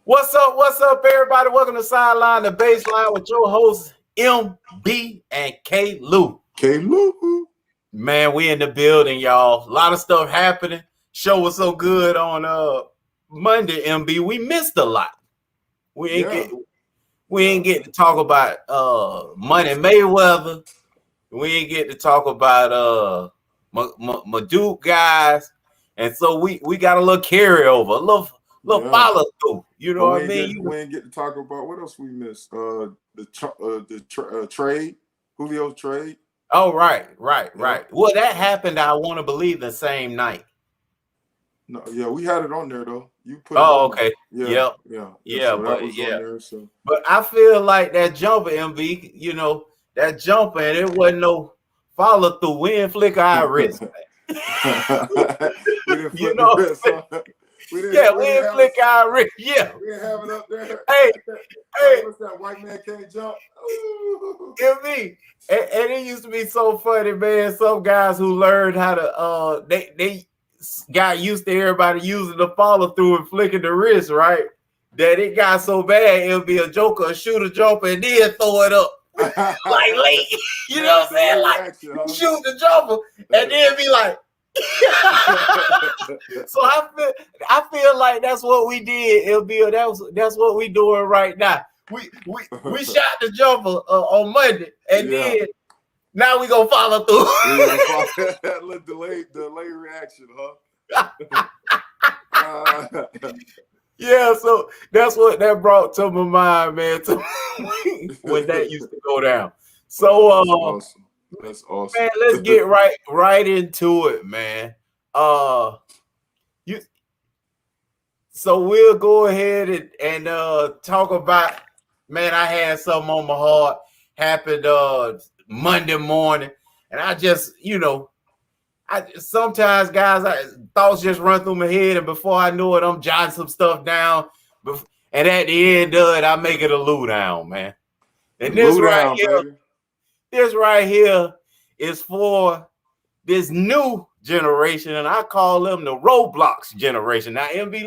What's up, everybody? Welcome to Sideline the Baseline with your hosts MB and K Lou. K-Lou. Man, we in the building, y'all. A lot of stuff happening. Show was so good on Monday, MB. We missed a lot. We ain't get to talk about Money Mayweather. We ain't get to talk about my Duke guys. And so we got a little carryover, a little follow through. You know what I mean? We ain't get to talk about what else we missed. The trade, Julio trade. Oh, right. Well, that happened, I want to believe, the same night. No, yeah, we had it on there though. You put. Okay. Yeah. So that was on there. So, but I feel like that jumper, MV. You know that jumper, and it wasn't no follow through. We didn't flick our wrist. we didn't flick the wrist. Huh? We didn't flick our wrist. Yeah, we didn't have it up there. Hey, what's that? White man can't jump. MV. And it used to be so funny, man. Some guys who learned how to they got used to everybody using the follow through and flicking the wrist, right? That it got so bad, it'll be a joker, shoot a jumper, and then throw it up like late. You know what I'm saying? Like shoot the jumper, and then be like. So I feel like that's what we did, LB. That's what we doing right now. We shot the jumper on Monday, and then now we gonna follow through. delay reaction, huh? Yeah, so that's what that brought to my mind, man. When that used to go down. So that's awesome. Man, let's get right into it, man. So we'll go ahead and talk about. Man, I had something on my heart. Happened Monday morning, and I just, sometimes guys, thoughts just run through my head, and before I know it, I'm jotting some stuff down. And at the end of it, I make it a Lou down, man. And this right here is for this new generation, and I call them the Roblox generation. Now, MB,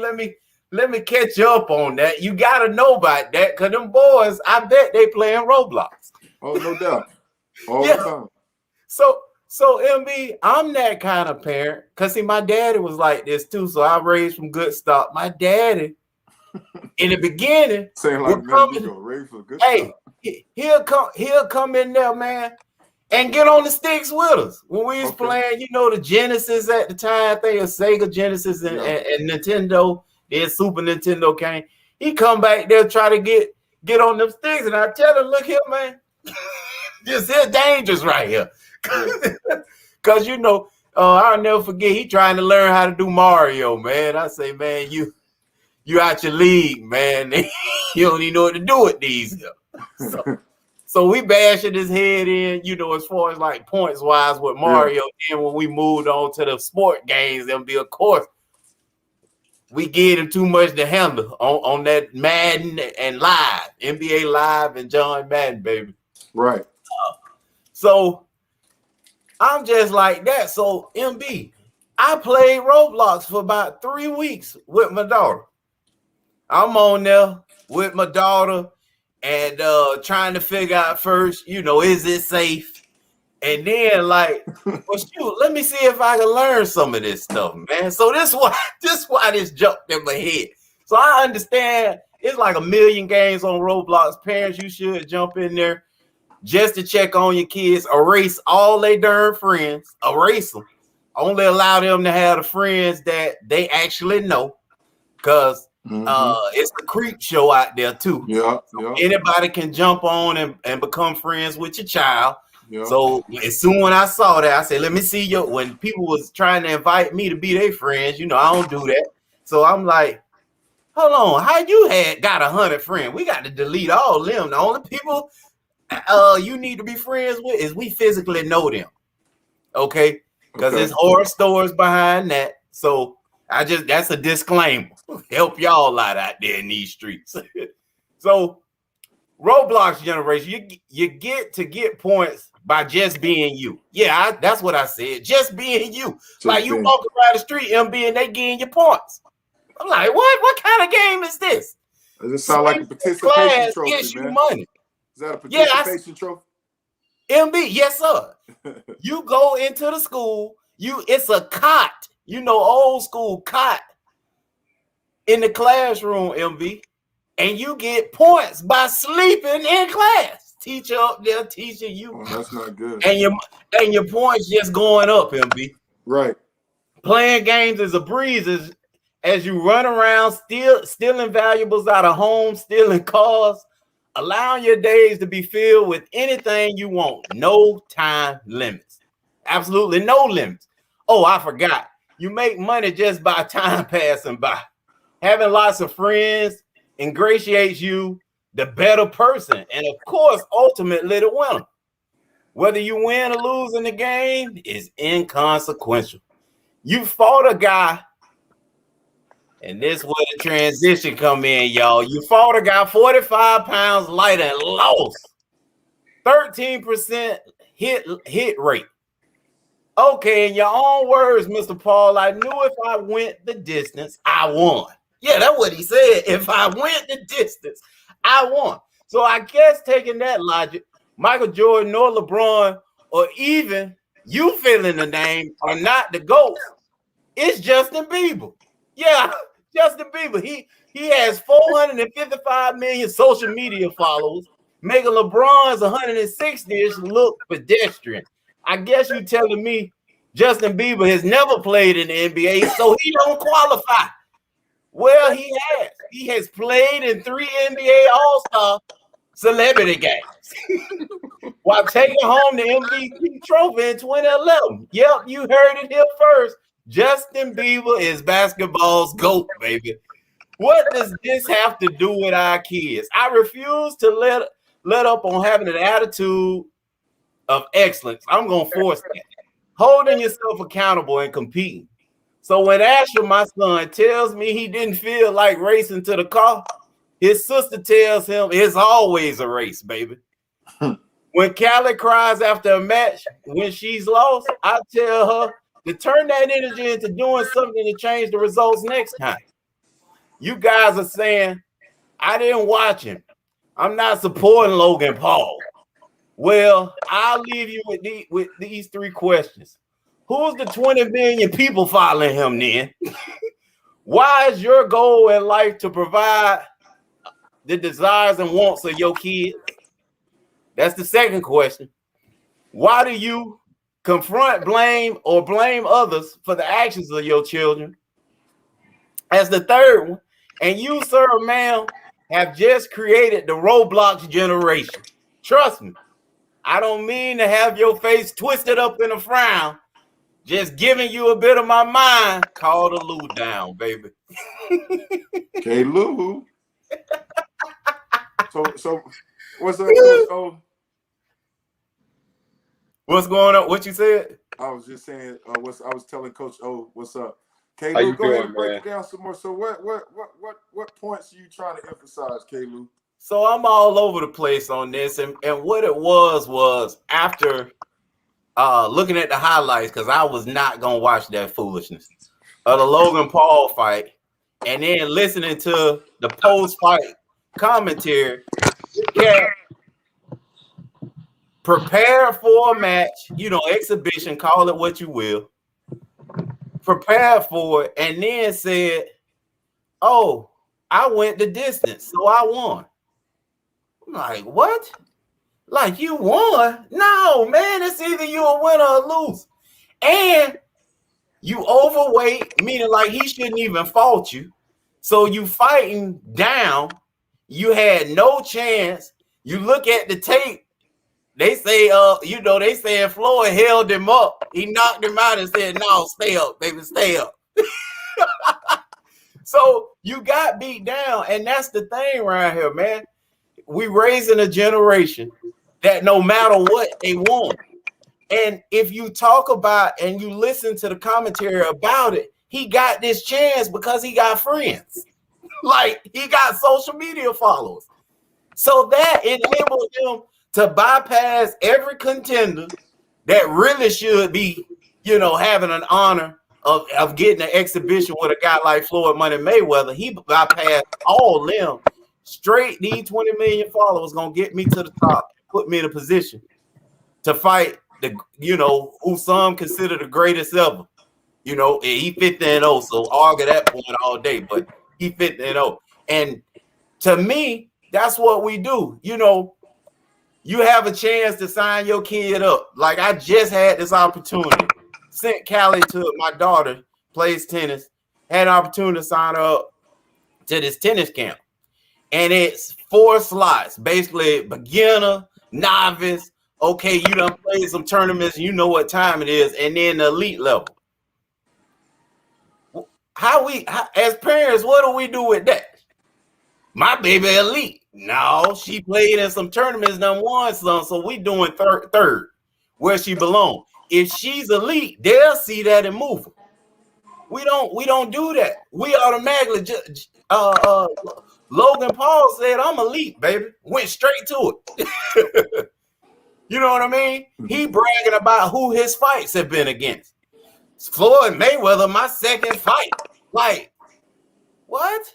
let me catch you up on that. You gotta know about that, cause them boys, I bet they playing Roblox. Oh, no doubt. All the time. So MB, I'm that kind of parent. Cause see, my daddy was like this too. So I raised from good stock. My daddy, in the beginning, saying like raised for good stock. He'll come in there, man, and get on the sticks with us. When we was playing, the Genesis at the time, I think it was Sega Genesis and Nintendo. Then Super Nintendo came. He come back there try to get on them sticks, and I tell him, look here, man, this is dangerous right here. Cause I'll never forget. He trying to learn how to do Mario, man. I say, man, you out your league, man. You don't even know what to do with these. So we bashing his head in, as far as like points wise with Mario. And when we moved on to the sport games, of course. We gave him too much to handle on that Madden and Live, NBA Live and John Madden, baby. Right. So I'm just like that. So MB, I played Roblox for about 3 weeks with my daughter. I'm on there with my daughter and trying to figure out first, is it safe? And then let me see if I can learn some of this stuff, man. So this why this jumped in my head. So I understand it's like a million games on Roblox. Parents, you should jump in there just to check on your kids. Erase all their darn friends. Erase them. Only allow them to have the friends that they actually know. Because it's a creep show out there too. Anybody can jump on and become friends with your child. Yeah. So as soon as I saw that, I said, let me see when people was trying to invite me to be their friends, I don't do that. So I'm like, hold on, how you got 100 friends? We got to delete all them. The only people you need to be friends with is we physically know them. Okay? Because there's horror stories behind that. So that's a disclaimer. Help y'all out there in these streets. So Roblox generation, you get points by just being you. Yeah, that's what I said. Just being you. You walk around the street, MB, and they getting your points. I'm like, what? What kind of game is this? Does it sound like a participation class trophy, gets you man? money. Is that a participation trophy? MB, yes, sir. You go into the school, it's a cot, old school cot in the classroom, MB, and you get points by sleeping in class. Teacher up there teaching you. Oh, that's not good. And your points just going up, MB. Right. Playing games is a breeze as you run around, stealing valuables out of homes, stealing cars, allowing your days to be filled with anything you want. No time limits. Absolutely no limits. Oh, I forgot. You make money just by time passing by. Having lots of friends ingratiates you the better person. And of course, ultimately the winner. Whether you win or lose in the game is inconsequential. You fought a guy, and this is where the transition come in, y'all. You fought a guy 45 pounds lighter and lost. 13% hit rate. Okay, in your own words, Mr. Paul, I knew if I went the distance, I won. Yeah, that's what he said. If I went the distance, I won. So I guess taking that logic, Michael Jordan or LeBron, or even you feeling the name are not the GOAT. It's Justin Bieber. Yeah, Justin Bieber. He has 455 million social media followers, making LeBron's 160-ish look pedestrian. I guess you telling me Justin Bieber has never played in the NBA, so he don't qualify. Well, he has. He has played in 3 NBA All-Star celebrity games while taking home the MVP trophy in 2011. Yep, you heard it here first. Justin Bieber is basketball's GOAT, baby. What does this have to do with our kids? I refuse to let up on having an attitude of excellence. I'm going to force that. Holding yourself accountable and competing. So when Asher, my son, tells me he didn't feel like racing to the car, his sister tells him it's always a race, baby. When Callie cries after a match when she's lost, I tell her to turn that energy into doing something to change the results next time. You guys are saying, I didn't watch him. I'm not supporting Logan Paul. Well, I'll leave you with these 3 questions. Who's the 20 million people following him then? Why is your goal in life to provide the desires and wants of your kids? That's the second question. Why do you confront, blame, or blame others for the actions of your children? As the third one, and you, sir or ma'am, have just created the Roblox generation. Trust me, I don't mean to have your face twisted up in a frown. Just giving you a bit of my mind. Call the Lou down, baby. Okay, Lou. So what's up, Coach O? What's going on? What you said? I was just saying. I was telling Coach O, what's up? K. How Lou, you go ahead doing, and break man? it down some more. So what points are you trying to emphasize, K. Lou? So I'm all over the place on this, and what it was after looking at the highlights, because I was not gonna watch that foolishness of the Logan Paul fight, and then listening to the post-fight commentary. Yeah, prepare for a match, exhibition, call it what you will. Prepare for it, and then said, "Oh, I went the distance, so I won." I'm like, what? Like, you won? No, man, it's either you a winner or lose. And you overweight, meaning like he shouldn't even fault you. So you fighting down. You had no chance. You look at the tape. They say, they saying Floyd held him up. He knocked him out and said, "No, stay up, baby, stay up." So you got beat down. And that's the thing right here, man. We raising a generation that no matter what, they won. And if you talk about and you listen to the commentary about it, he got this chance because he got friends. Like, he got social media followers. So that enabled him to bypass every contender that really should be, having an honor of getting an exhibition with a guy like Floyd Money Mayweather. He bypassed all them straight these 20 million followers gonna get me to the top, put me in a position to fight who some consider the greatest ever. He 50-0, so argue that point all day, but he 50-0. And to me, that's what we do. You have a chance to sign your kid up. Like I just had this opportunity. Sent Callie to my daughter, plays tennis, had an opportunity to sign her up to this tennis camp. And it's 4 slots, basically beginner, novice. Okay, you done played some tournaments, you know what time it is, and then the elite level. How as parents, what do we do with that? My baby elite. No, she played in some tournaments, done won some, so we doing third where she belongs. If she's elite, they'll see that and move her. We don't do that. We automatically Logan Paul said, "I'm elite, baby." Went straight to it. You know what I mean? He bragging about who his fights have been against. Floyd Mayweather, my second fight. Like, what?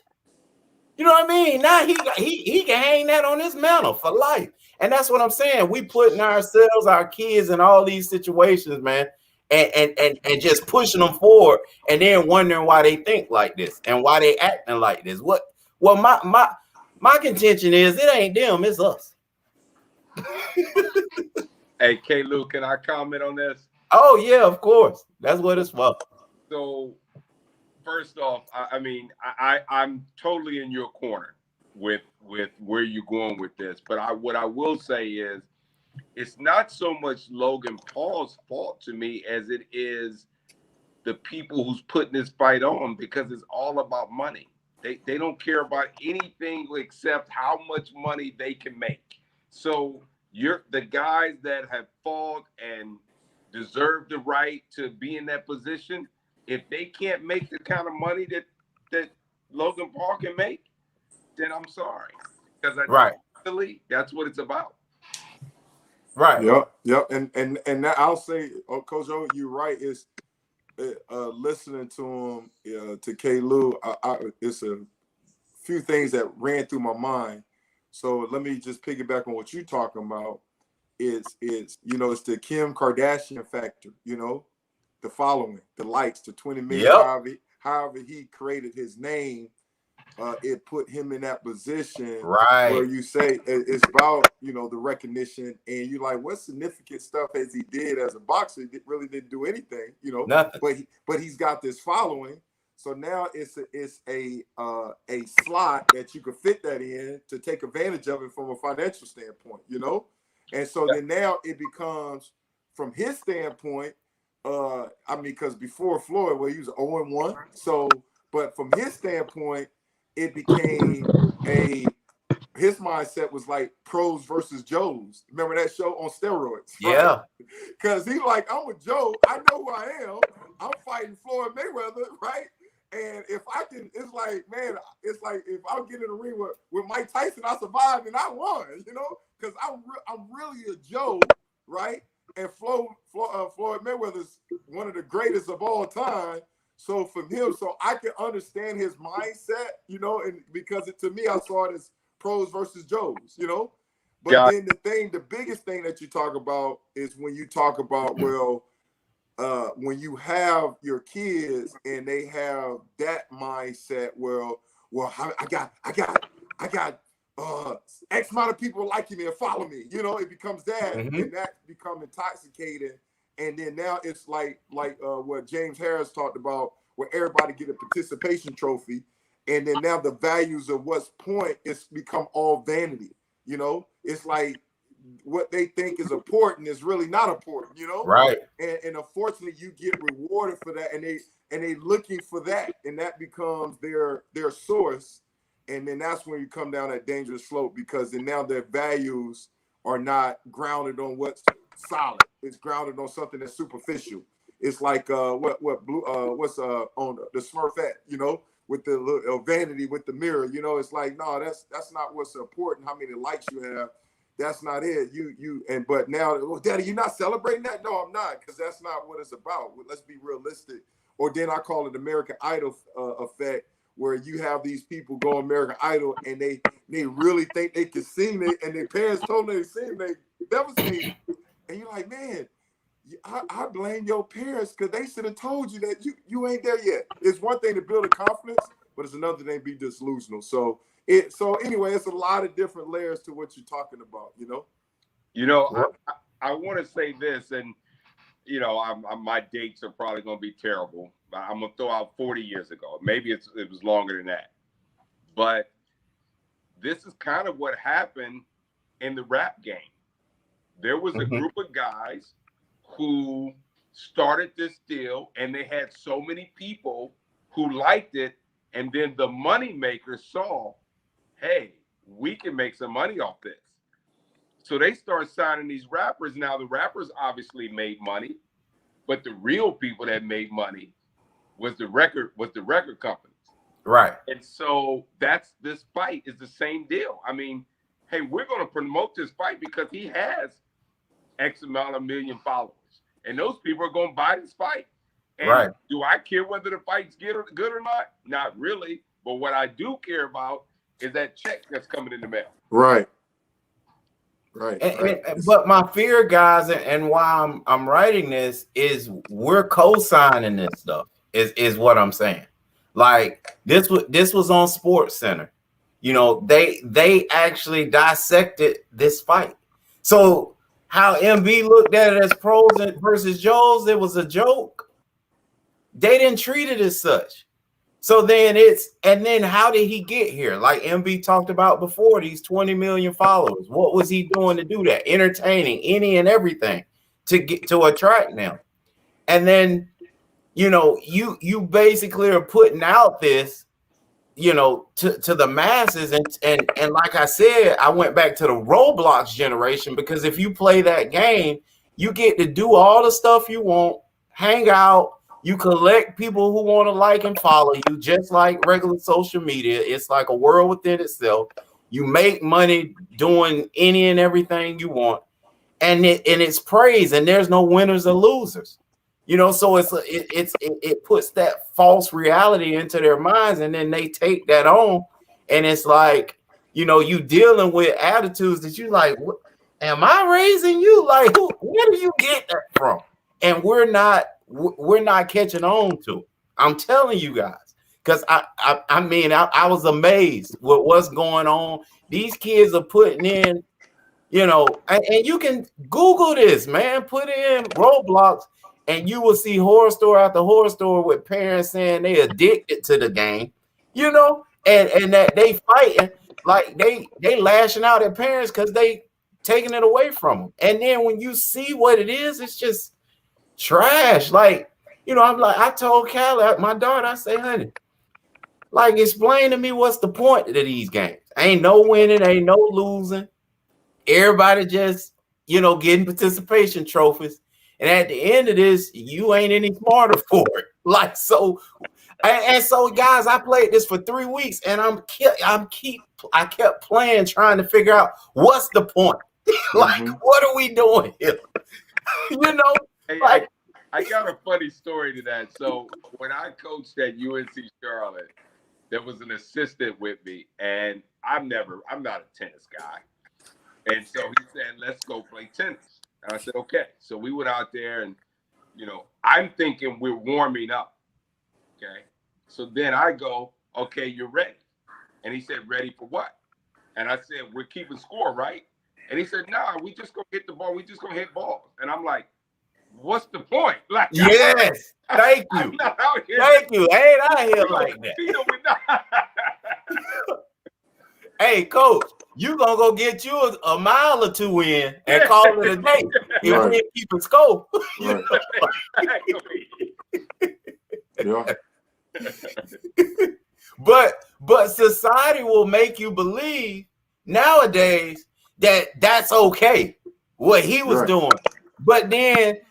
You know what I mean? Now he can hang that on his mantle for life. And that's what I'm saying. We putting ourselves, our kids in all these situations, man, and just pushing them forward and then wondering why they think like this and why they acting like this. Well, my contention is it ain't them, it's us. Hey, K. Lou, can I comment on this? Oh yeah, of course. That's what it's for. So first off, I'm totally in your corner with where you're going with this. But what I will say is it's not so much Logan Paul's fault to me as it is the people who's putting this fight on, because it's all about money. They don't care about anything except how much money they can make. So you're the guys that have fought and deserve the right to be in that position. If they can't make the kind of money that Logan Paul can make, then I'm sorry. Because that's what it's about. Right. Yep. And now I'll say, Coach O, you're right. It's listening to him, to K. Lou, it's a few things that ran through my mind. So let me just piggyback on what you're talking about. It's it's the Kim Kardashian factor, the following, the likes, the 20 million, however he created his name, it put him in that position where you say it's about, the recognition, and you're like, what significant stuff has he did as a boxer? He really didn't do anything, Nothing. But he's got this following. So now it's a slot that you could fit that in to take advantage of it from a financial standpoint, And so then now it becomes, from his standpoint, because before Floyd, he was 0-1. So, but from his standpoint, it became his mindset was like pros versus Joes. Remember that show on steroids? Right? Yeah. Because he's like, I'm a Joe. I know who I am. I'm fighting Floyd Mayweather, right? And if I can, it's like, man, it's like if I get in the ring with Mike Tyson, I survived and I won, because I'm really a Joe, right? And Floyd Mayweather's one of the greatest of all time. So from him, so I can understand his mindset, and because to me, I saw it as pros versus Joes, But then the biggest thing that you talk about is when you talk about, when you have your kids and they have that mindset, I got X amount of people liking me and follow me, it becomes that, and that become intoxicating. And then now it's like what James Harris talked about, where everybody get a participation trophy, and then now the values of what's point is become all vanity. It's like what they think is important is really not important. Right. And unfortunately, you get rewarded for that, and they looking for that, and that becomes their source, and then that's when you come down that dangerous slope, because then now their values are not grounded on what's solid. It's grounded on something that's superficial. It's like what's on the Smurfette, with the vanity with the mirror. It's like, no, that's not what's important. How many likes you have, that's not it. But now, Daddy, you're not celebrating that? No, I'm not, because that's not what it's about. Let's be realistic. Or then I call it American Idol effect, where you have these people go American Idol and they really think they can sing, and their parents told them they sing, they never sing, and you're like, man, I blame your parents because they should have told you that you ain't there yet. It's one thing to build a confidence, but it's another thing to be delusional. So anyway, it's a lot of different layers to what you're talking about, you know. You know, I want to say this, and you know, my dates are probably going to be terrible. I'm going to throw out 40 years ago. Maybe it was longer than that. But this is kind of what happened in the rap game. There was a group of guys who started this deal, and they had so many people who liked it. And then the money makers saw, hey, we can make some money off this. So they start signing these rappers. Now, the rappers obviously made money, but the real people that made money was the record companies. Right. And so this fight is the same deal. I mean, hey, we're going to promote this fight because he has X amount of million followers. And those people are going to buy this fight. And do I care whether the fight's good or not? Not really. But what I do care about is that check that's coming in the mail. Right. But my fear, guys, and why I'm writing this is we're co-signing this stuff. Is what I'm saying. Like this was on Sports Center. You know, they actually dissected this fight. So how MB looked at it as pros versus Joes, it was a joke. They didn't treat it as such. So then and then how did he get here? Like MB talked about before, these 20 million followers. What was he doing to do that? Entertaining any and everything to attract them. And then, you know, you basically are putting out this, you know, to the masses. And like I said, I went back to the Roblox generation, because if you play that game, you get to do all the stuff you want, hang out. You collect people who want to like and follow you, just like regular social media. It's like a world within itself. You make money doing any and everything you want, and it's praise, and there's no winners or losers. You know, so it puts that false reality into their minds, and then they take that on, and it's like, you know, you dealing with attitudes that you like, what, am I raising you? Like, where do you get that from? And we're not catching on to it. I'm telling you guys, because I mean, I was amazed with what's going on. These kids are putting in, you know, and you can Google this, man. Put in Roblox, and you will see horror story after horror story with parents saying they addicted to the game, you know, and that they fighting, like they lashing out at parents because they taking it away from them. And then when you see what it is, it's just trash. Like, you know, I'm like, I told Callie, my daughter, I say, honey, like, explain to me what's the point of these games. Ain't no winning, ain't no losing. Everybody just, you know, getting participation trophies. And at the end of this, you ain't any smarter for it. Like, so, and so, guys, I played this for 3 weeks, and I kept playing, trying to figure out what's the point. Like, what are we doing here? You know, hey, like, I got a funny story to that. So when I coached at UNC Charlotte, there was an assistant with me, and I'm not a tennis guy. And so he said, let's go play tennis. And I said, okay. So we went out there, and, you know, I'm thinking we're warming up. Okay. So then I go, okay, you're ready. And he said, ready for what? And I said, we're keeping score, right? And he said, nah, we just gonna hit the ball. We just gonna hit balls. And I'm like, what's the point? Like, yes, thank you. Thank you. I ain't out here like that. Hey, coach, you gonna go get you a mile or two in and call it a day if we ain't keeping score. Yeah. But society will make you believe nowadays that that's okay, what he was doing. But then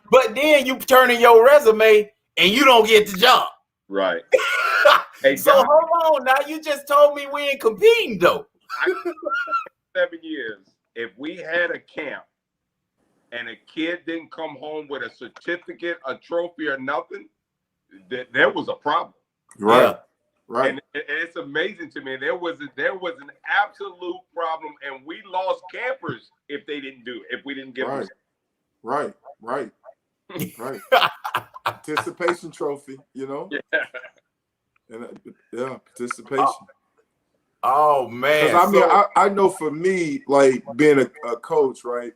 you turn in your resume and you don't get the job. Right. Hey, so John, hold on. Now you just told me we ain't competing though. 7 years. If we had a camp and a kid didn't come home with a certificate, a trophy, or nothing, there was a problem. Right. Right. And it's amazing to me. There was an absolute problem, and we lost campers if they didn't do it, if we didn't give them. Right. Participation trophy, you know. Yeah. And participation. Oh man! Because I mean, I know for me, like being a coach, right,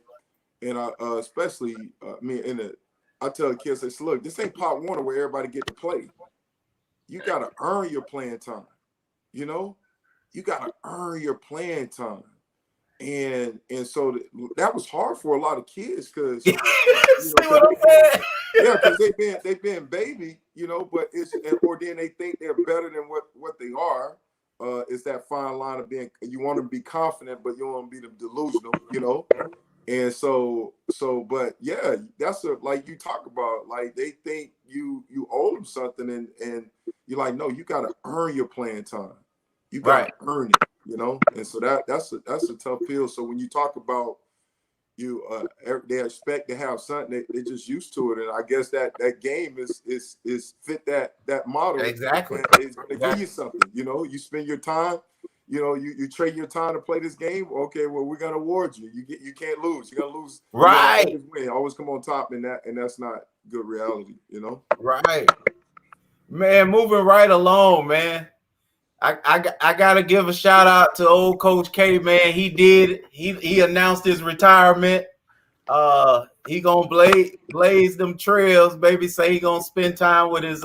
and especially I tell the kids, I say, look, this ain't Pop Warner where everybody get to play. You gotta earn your playing time. You know, you gotta earn your playing time, and so that was hard for a lot of kids because see what I'm saying? Yeah, because they've been baby, you know, but or then they think they're better than what they are. It's that fine line of being, you want to be confident, but you don't want to be delusional, you know. And but yeah, that's like you talk about, like they think you owe them something, and you're like, no, you got to earn your playing time. You got to earn it, you know. And so that's a tough pill. So when you talk about they expect to have something, they just used to it, and I guess that game is fit that model. Exactly. It's gonna give you something, you know. You spend your time, you know, you trade your time to play this game. Okay, well, we're gonna award you. You can't lose. You're gonna lose. Right. Always win. Always come on top, and that's not good reality, you know. Right. Man, moving right along, man. I gotta give a shout out to old Coach K, man. He announced his retirement. He gonna blaze them trails, baby. Say he gonna spend time with his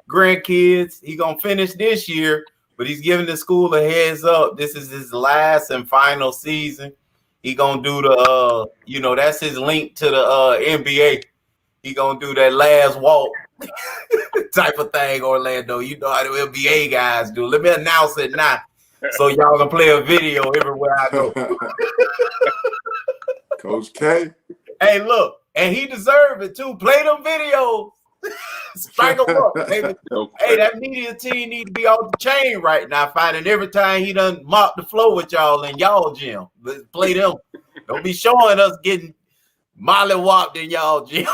grandkids. He gonna finish this year, but he's giving the school a heads up. This is his last and final season. He gonna do the that's his link to the NBA. He gonna do that last walk type of thing, Orlando. You know how the NBA guys do. Let me announce it now, so y'all can play a video everywhere I go. Coach K. Hey, look, and he deserved it too. Play them videos. Strike them up, baby. Hey, that media team need to be off the chain right now, finding every time he done mop the floor with y'all in y'all gym. Let's play them. Don't be showing us getting mollywopped in y'all gym.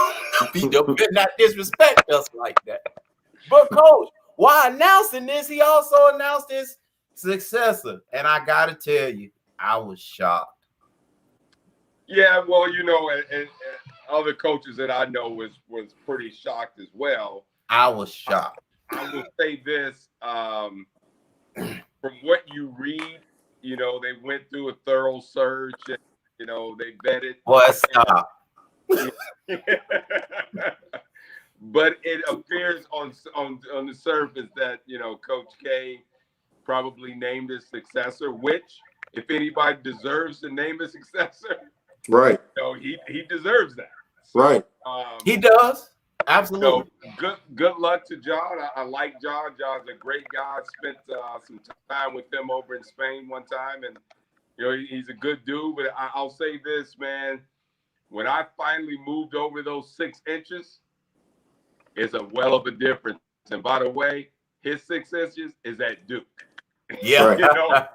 Don't not disrespect us like that. But Coach, while announcing this, he also announced his successor. And I gotta tell you, I was shocked. Yeah, well, you know, and other coaches that I know was pretty shocked as well. I was shocked. I will say this, from what you read, you know, they went through a thorough search, and, you know, they vetted. Well, stop. But it appears on the surface that, you know, Coach K probably named his successor, which, if anybody deserves to name a successor, right, you know, he deserves that. So, right. He does. Absolutely. So good luck to John. I like John. John's a great guy. I spent some time with him over in Spain one time, and you know, he's a good dude. But I'll say this, man. When I finally moved over those 6 inches, it's a well of a difference. And by the way, his 6 inches is at Duke. Yeah. Right. You know,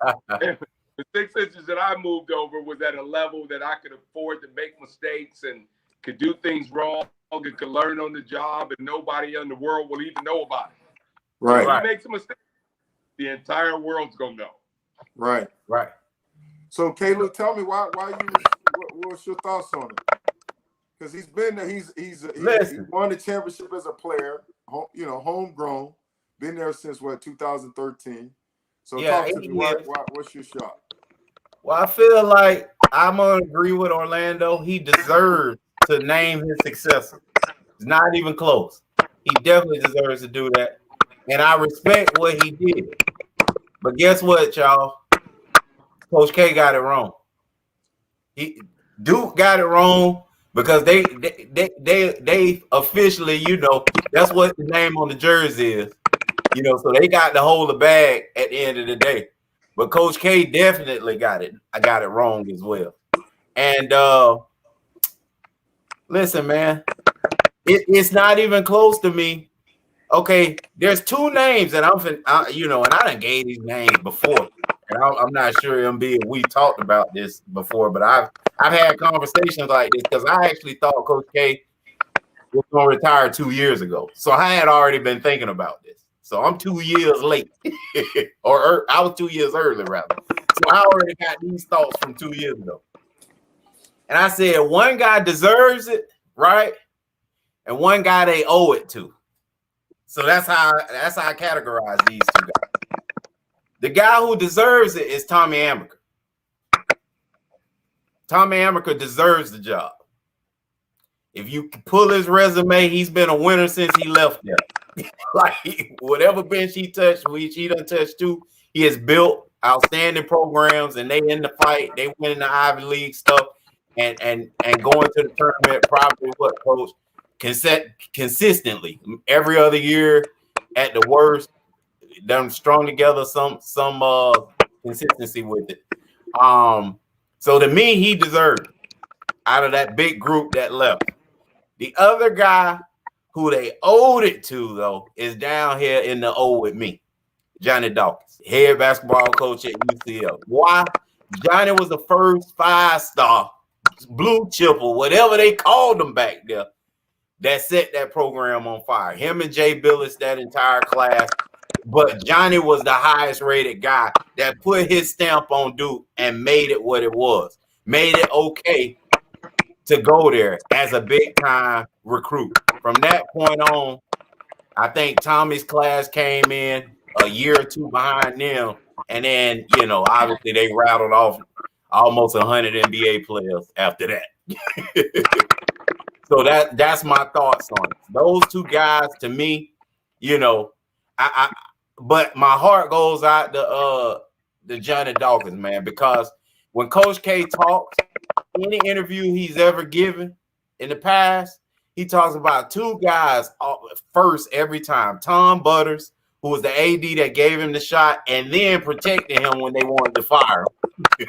the 6 inches that I moved over was at a level that I could afford to make mistakes and could do things wrong and could learn on the job, and nobody in the world will even know about it. Right. If he makes a mistake, the entire world's gonna know. Right. Right. So Caleb, tell me what was your thoughts on it? Because he's been there, he won the championship as a player, you know, homegrown, been there since 2013. So Yeah, talk to me. What's your shot? Well, I feel like I'm gonna agree with Orlando. He deserves to name his successor. It's not even close. He definitely deserves to do that, and I respect what he did. But guess what, y'all? Coach K got it wrong. Duke got it wrong because they officially, you know, that's what the name on the jersey is. You know, so they got to hold the bag at the end of the day. But Coach K definitely got it. I got it wrong as well. And listen, man, it's not even close to me. Okay, there's 2 names that and I done gave these names before. And I'm not sure, MB, we talked about this before, but I've had conversations like this because I actually thought Coach K was going to retire 2 years ago. So I had already been thinking about this. So I'm 2 years late, or I was 2 years early, rather. So I already got these thoughts from 2 years ago. And I said, one guy deserves it, right? And one guy they owe it to. So that's how I categorize these two guys. The guy who deserves it is Tommy Amaker. Tommy Amaker deserves the job. If you pull his resume, he's been a winner since he left there. Like whatever bench he touched, which he done touched too, he has built outstanding programs, and they in the fight. They win the Ivy League stuff, and going to the tournament probably what, coach, consistently every other year at the worst. Them strung together some consistency with it. So to me, he deserved it out of that big group that left. The other guy who they owed it to, though, is down here in the O with me, Johnny Dawkins, head basketball coach at UCL. Why? Johnny was the first 5-star, blue chip, or whatever they called him back there, that set that program on fire. Him and Jay Billis, that entire class. But Johnny was the highest rated guy that put his stamp on Duke and made it what it was. Made it okay to go there as a big time recruit. From that point on, I think Tommy's class came in a year or two behind them. And then, obviously they rattled off almost 100 NBA players after that. So that's my thoughts on it. Those two guys, to me, but my heart goes out to Johnny Dawkins, man, because when Coach K talks, any interview he's ever given in the past, he talks about two guys first every time. Tom Butters, who was the AD that gave him the shot and then protected him when they wanted to fire him.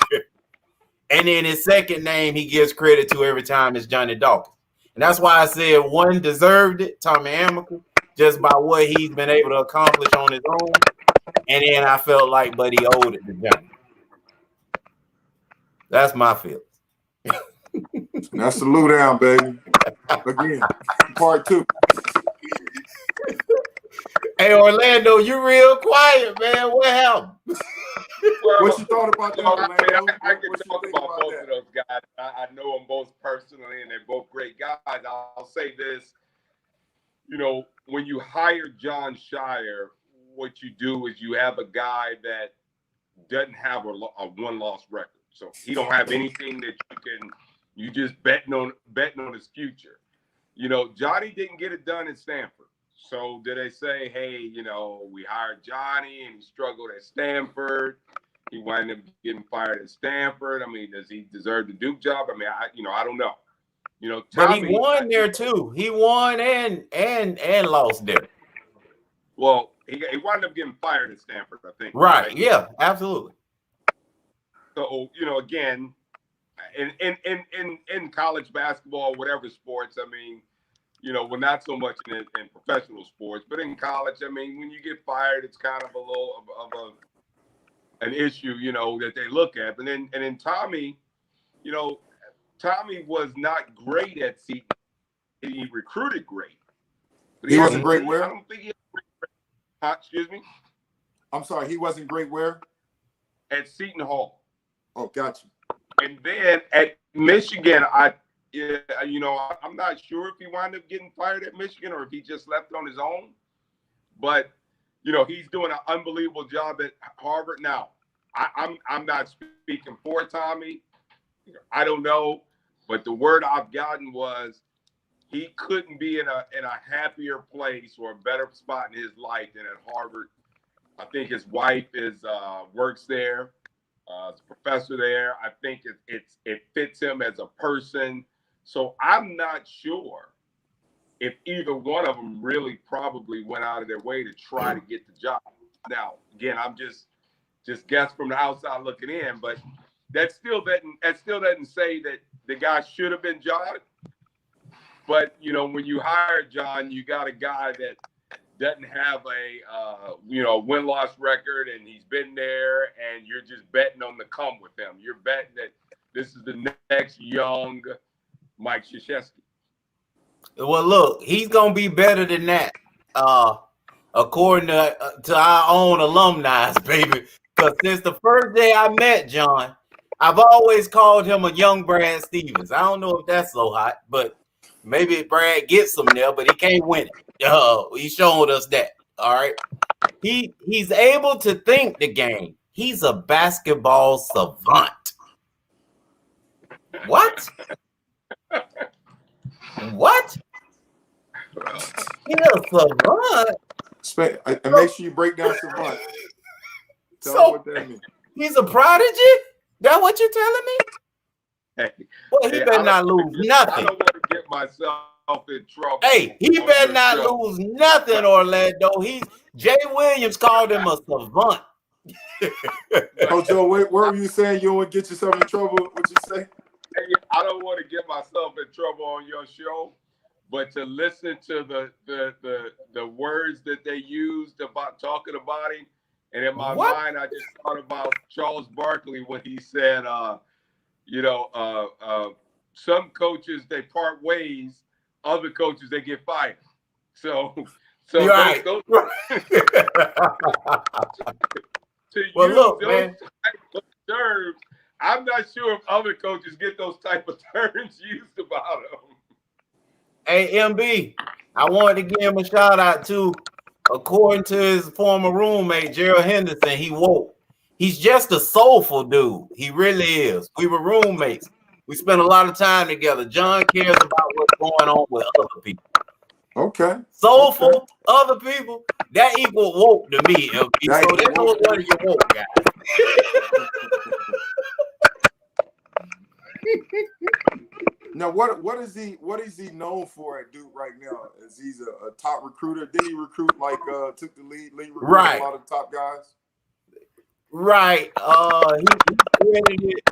And then his second name he gives credit to every time is Johnny Dawkins. And that's why I said one deserved it, Tommy Amaker, just by what he's been able to accomplish on his own. And then I felt like, but he owed it to Johnny. That's my feeling. That's the Lou down, baby. Again, part 2. Hey, Orlando, you real quiet, man. What happened? What you thought about that, Orlando? I can talk about both of those guys. I know them both personally, and they're both great guys. I'll say this. When you hire John Shire, what you do is you have a guy that doesn't have a one-loss record. So he don't have anything that you just betting on his future. Johnny didn't get it done at Stanford. So did they say, hey, we hired Johnny and he struggled at Stanford. He wound up getting fired at Stanford. I mean, does he deserve the Duke job? I mean, I don't know. Tommy, but he won there too. He won and lost there. Well, he wound up getting fired at Stanford, I think. Right. Yeah, absolutely. So, again, in college basketball, whatever sports, I mean, well, not so much in professional sports, but in college, I mean, when you get fired, it's kind of a little of an issue, that they look at. And then Tommy, Tommy was not great at Seton. He recruited great. But he wasn't great where? I don't think he was great. Excuse me? I'm sorry, he wasn't great where? At Seton Hall. Oh, gotcha. And then at Michigan, I'm not sure if he wound up getting fired at Michigan or if he just left on his own. But, he's doing an unbelievable job at Harvard. Now, I'm not speaking for Tommy. I don't know. But the word I've gotten was he couldn't be in a happier place or a better spot in his life than at Harvard. I think his wife works there. As a professor there. I think it fits him as a person. So I'm not sure if either one of them really probably went out of their way to try to get the job. Now, again, I'm just guess from the outside looking in, but that still doesn't say that the guy should have been John. But when you hire John, you got a guy that doesn't have a win-loss record, and he's been there, and you're just betting on the come with him. You're betting that this is the next young Mike Krzyzewski. Well, look, he's gonna be better than that. according to our own alumni, baby. Because since the first day I met John, I've always called him a young Brad Stevens. I don't know if that's so hot, but maybe Brad gets him there, but he can't win it. He showed us that. All right. He's able to think the game. He's a basketball savant. What? What? He's a savant. And make sure you break down savant. Tell me what that means. He's a prodigy? That what you're telling me? Hey, Well, he better not lose nothing. I don't want to get myself in trouble. Hey, he better not lose nothing, Orlando. Jay Williams called him a savant. Coach Joe, what were you saying? You don't want to get yourself in trouble? What you say? Hey, I don't want to get myself in trouble on your show, but to listen to the words that they used about talking about him, and in my mind, I just thought about Charles Barkley when he said, some coaches they part ways, other coaches they get fired. So right. those to well, use look, those man. type of terms, I'm not sure if other coaches get those type of terms used about them. Hey, MB, I wanted to give him a shout out too. According to his former roommate, Gerald Henderson, he woke. He's just a soulful dude. He really is. We were roommates. We spent a lot of time together. John cares about what's going on with other people. Okay. Soulful, other people, that equal woke to me, MB. So that's one of your woke guys. Now, what is he known for at Duke right now? Is he's a top recruiter? Did he recruit took the lead recruit right. a lot of top guys? Right. He created it.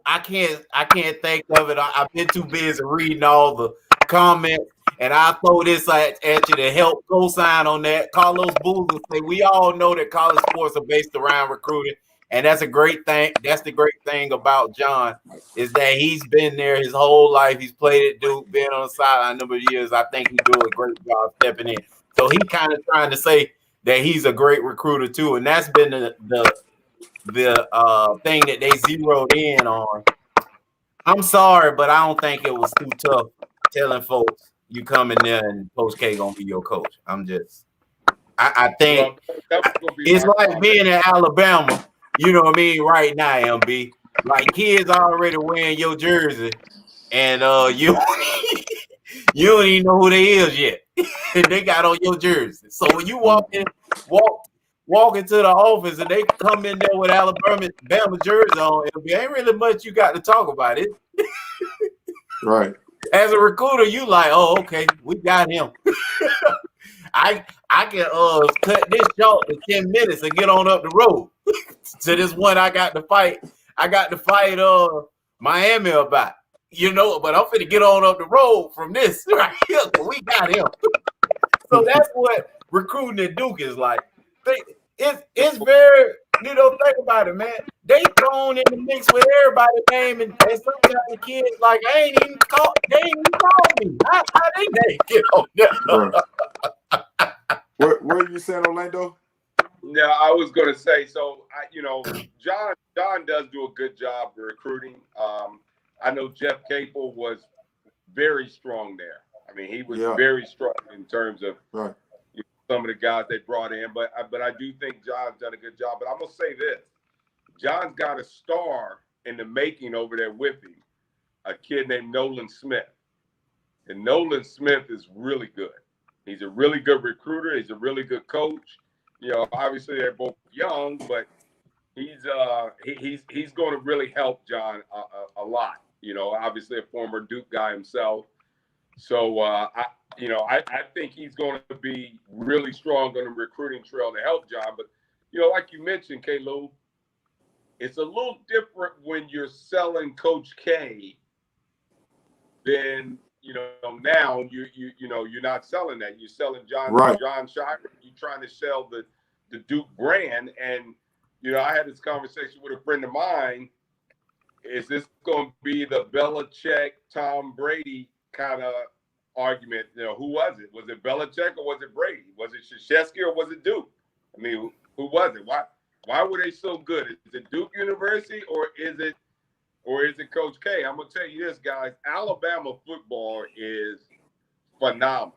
I can't think of it. I've been too busy reading all the comments, and I'll throw this at you to help co-sign on that. Carlos Booz will say we all know that college sports are based around recruiting. And that's a great thing. That's the great thing about John is that he's been there his whole life. He's played at Duke, been on the sideline a number of years. I think he do a great job stepping in. So he kind of trying to say that he's a great recruiter too, and that's been the thing that they zeroed in on. I'm sorry, but I don't think it was too tough telling folks you come in there and Coach K gonna be your coach. I think it's like being in Alabama. You know what I mean? Right now, MB. Like kids already wearing your jersey, and you don't even know who they is yet. They got on your jersey. So when you walk into the office and they come in there with Alabama jersey on, it ain't really much you got to talk about it. Right. As a recruiter, you like, oh, okay, we got him. I can cut this short in 10 minutes and get on up the road to this one I got to fight Miami about, but I'm finna get on up the road from this right here. We got him. So that's what recruiting at Duke is like. It's very, think about it, man. They thrown in the mix with everybody's name, and sometimes the kids like, they ain't even called me. How they get on there? What were you saying, Orlando? Yeah, I was going to say, so, John does do a good job of recruiting. I know Jeff Capel was very strong there. I mean, he was very strong in terms of some of the guys they brought in. But I do think John's done a good job. But I'm going to say this. John's got a star in the making over there with him, a kid named Nolan Smith. And Nolan Smith is really good. He's a really good recruiter. He's a really good coach. Obviously they're both young, but he's going to really help John a lot. Obviously a former Duke guy himself. So I think he's going to be really strong on the recruiting trail to help John. But like you mentioned, K-Lou, it's a little different when you're selling Coach K than now you're not selling that. You're selling John Shire. You're trying to sell the Duke brand. And I had this conversation with a friend of mine. Is this going to be the Belichick, Tom Brady kind of argument. Who was it? Was it Belichick or was it Brady? Was it Krzyzewski or was it Duke? I mean, who was it? Why were they so good? Is it Duke University or is it Coach K? I'm gonna tell you this, guys. Alabama football is phenomenal.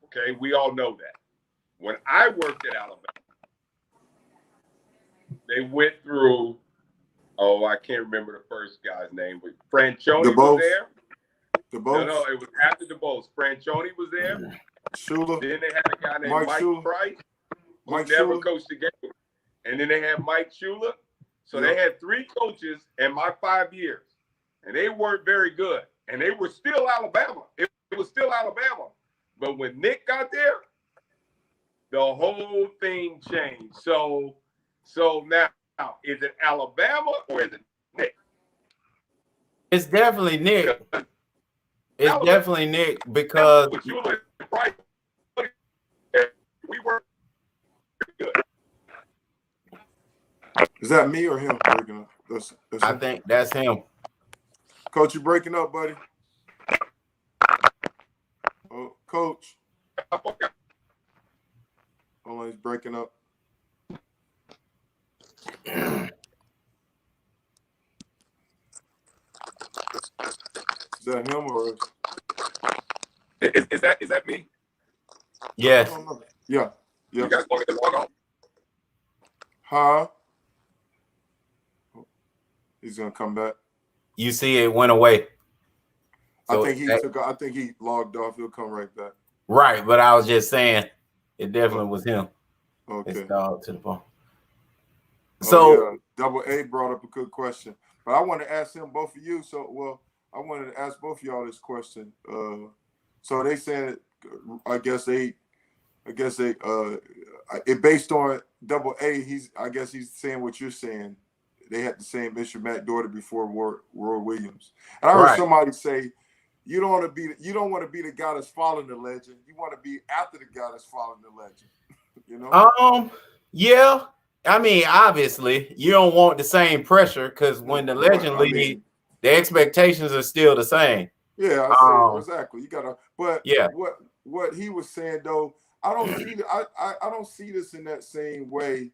Okay, we all know that. When I worked at Alabama, they went through. Oh, I can't remember the first guy's name, but Franchione was there. No, it was after DeBose. Franchione was there. Shula. Then they had a guy named Mike Price, who never coached the game. And then they had Mike Shula. So they had 3 coaches in my 5 years. And they weren't very good. And they were still Alabama. It was still Alabama. But when Nick got there, the whole thing changed. So now, is it Alabama or is it Nick? It's definitely Nick. It's definitely Nick because we were good. Is that me or him breaking up? That's I think that's him. Coach, you breaking up, buddy? Oh, Coach. Hold on, he's breaking up. Is that him or is that me? Yes. Yeah. You guys want me to log on? Huh? He's gonna come back. You see, it went away. So I think he logged off. He'll come right back. Right, but I was just saying, it definitely was him. Okay. It's dog to the phone. So Double A brought up a good question, but I want to ask him, both of you. I wanted to ask both of y'all this question. So they said, it based on Double A. I guess he's saying what you're saying. They had the same issue, Matt Doherty before Roy Williams. And I heard somebody say, you don't want to be the guy that's following the legend. You want to be after the guy that's following the legend. You know? Yeah. I mean, obviously, you don't want the same pressure because when the legend leaves, the expectations are still the same. Yeah, exactly. You gotta, but what he was saying though, I don't see this in that same way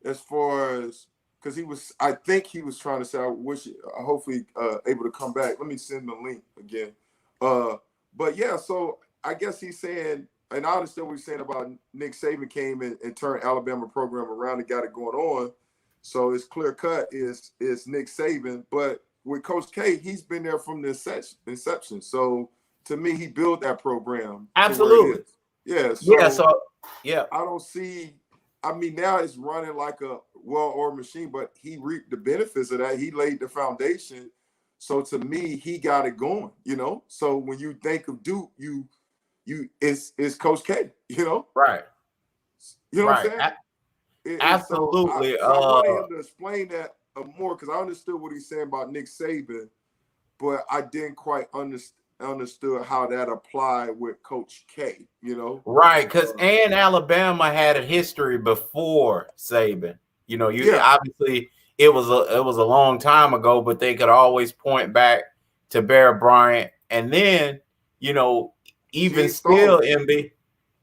as far as because I think he was trying to say, hopefully able to come back. Let me send the link again. But yeah, so I guess he's saying, and I understand what he's saying about Nick Saban came and turned Alabama program around and got it going on. So it's clear cut is Nick Saban, but with Coach K, he's been there from the inception. So to me, he built that program. Absolutely. Yeah. I don't see. I mean, now it's running like a well-oiled machine, but he reaped the benefits of that. He laid the foundation. So to me, he got it going. So when you think of Duke, it's Coach K. Right. You know what I'm saying? Absolutely. So I wanted him to explain that more because I understood what he's saying about Nick Saban, but I didn't quite understood how that applied with Coach K. Right, because Alabama had a history before Saban. Obviously it was a long time ago, but they could always point back to Bear Bryant, and then even still MB,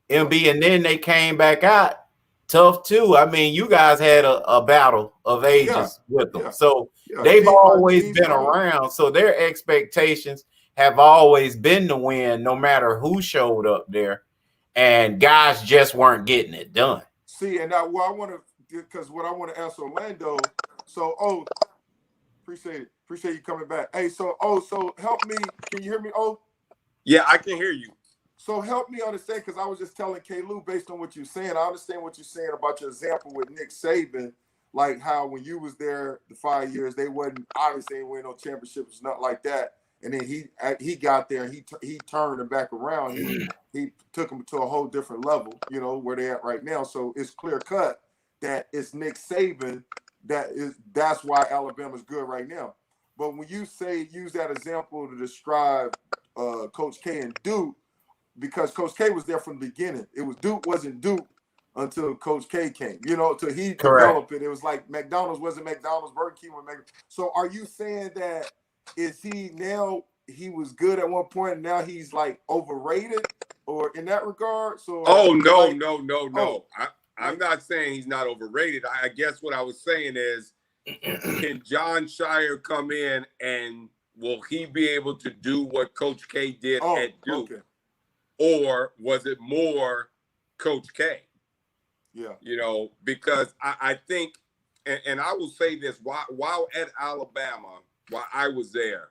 and then they came back out tough too. I mean, you guys had a battle of ages with them, so they've always been around. So their expectations have always been to win, no matter who showed up there, and guys just weren't getting it done. See, and now what I want to ask Orlando. So, appreciate you coming back. Hey, so help me. Can you hear me? Yeah, I can hear you. So help me understand, because I was just telling K-Lou based on what you're saying. I understand what you're saying about your example with Nick Saban, like how when you was there the 5 years, they win no championships, nothing like that. And then he got there and he turned them back around. He took them to a whole different level, where they're at right now. So it's clear cut that it's Nick Saban that's why Alabama's good right now. But when you use that example to describe Coach K and Duke, because Coach K was there from the beginning. It was Duke wasn't Duke until Coach K came, till he developed it. It was like McDonald's wasn't McDonald's, Burger King was McDonald's. So are you saying that is he now he was good at one point, and now he's like overrated, or in that regard? So Oh no, like, no, no, no. I'm not saying he's not overrated. I guess what I was saying is, can John Shire come in and will he be able to do what Coach K did at Duke? Okay. Or was it more Coach K? Yeah. You know, because I think, and I will say this, while at Alabama, while I was there,